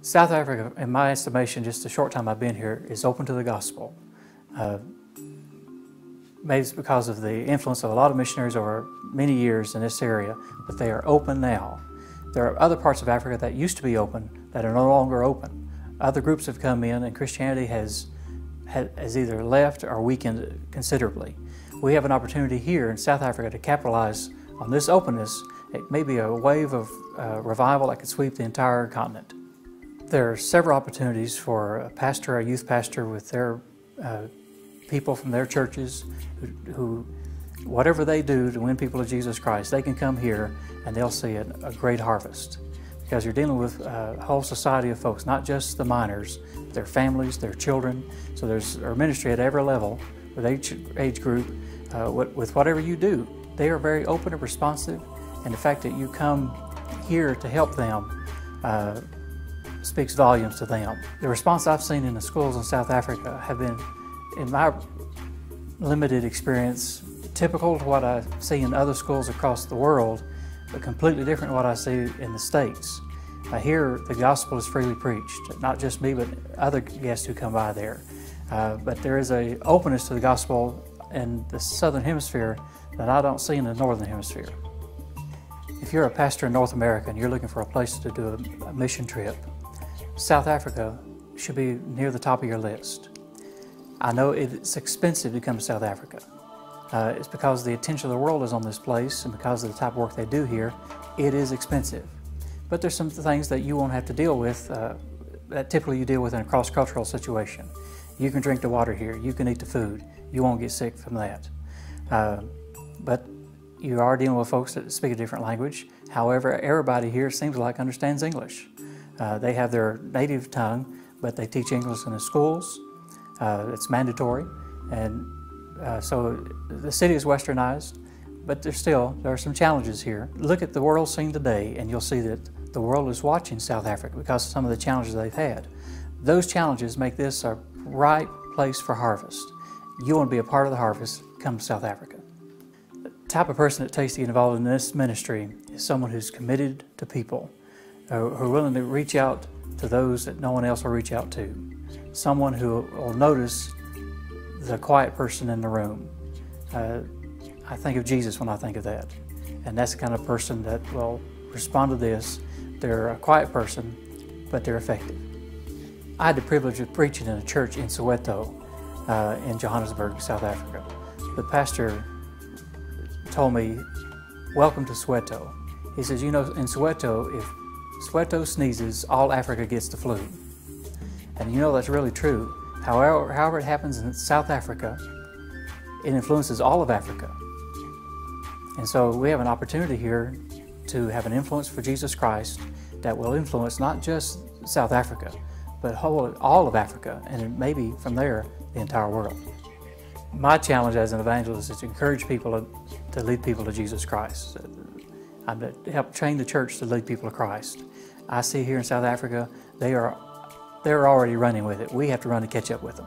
South Africa, in my estimation, just the short time I've been here, is open to the gospel. Maybe it's because of the influence of a lot of missionaries over many years in this area, but they are open now. There are other parts of Africa that used to be open that are no longer open. Other groups have come in and Christianity has either left or weakened considerably. We have an opportunity here in South Africa to capitalize on this openness. It may be a wave of revival that could sweep the entire continent. There are several opportunities for a pastor, a youth pastor with their people from their churches who, whatever they do to win people to Jesus Christ, they can come here and they'll see a great harvest. Because you're dealing with a whole society of folks, not just the minors, their families, their children. So there's a ministry at every level with age group. With whatever you do, they are very open and responsive. And the fact that you come here to help them speaks volumes to them. The response I've seen in the schools in South Africa have been, in my limited experience, typical to what I see in other schools across the world, but completely different to what I see in the States. Here, the gospel is freely preached, not just me, but other guests who come by there. But there is an openness to the gospel in the Southern Hemisphere that I don't see in the Northern Hemisphere. If you're a pastor in North America and you're looking for a place to do a mission trip, South Africa should be near the top of your list. I know it's expensive to come to South Africa. It's because the attention of the world is on this place, and because of the type of work they do here, it is expensive. But there's some things that you won't have to deal with that typically you deal with in a cross-cultural situation. You can drink the water here, you can eat the food, you won't get sick from that. But you are dealing with folks that speak a different language. However, everybody here seems like understands English. They have their native tongue, but they teach English in the schools. It's mandatory, and so the city is westernized, but there are some challenges here. Look at the world scene today, and you'll see that the world is watching South Africa because of some of the challenges they've had. Those challenges make this a right place for harvest. You want to be a part of the harvest, come to South Africa. The type of person that takes to get involved in this ministry is someone who's committed to people, who are willing to reach out to those that no one else will reach out to. Someone who will notice the quiet person in the room. I think of Jesus when I think of that. And that's the kind of person that will respond to this. They're a quiet person, but they're effective. I had the privilege of preaching in a church in Soweto, in Johannesburg, South Africa. The pastor told me, "Welcome to Soweto." He says, "You know, in Soweto, if Soweto sneezes, all Africa gets the flu." And you know that's really true. However it happens in South Africa, it influences all of Africa. And so we have an opportunity here to have an influence for Jesus Christ that will influence not just South Africa, but all of Africa, and maybe from there, the entire world. My challenge as an evangelist is to encourage people to lead people to Jesus Christ. I'm to help train the church to lead people to Christ. I see here in South Africa, they're already running with it. We have to run to catch up with them.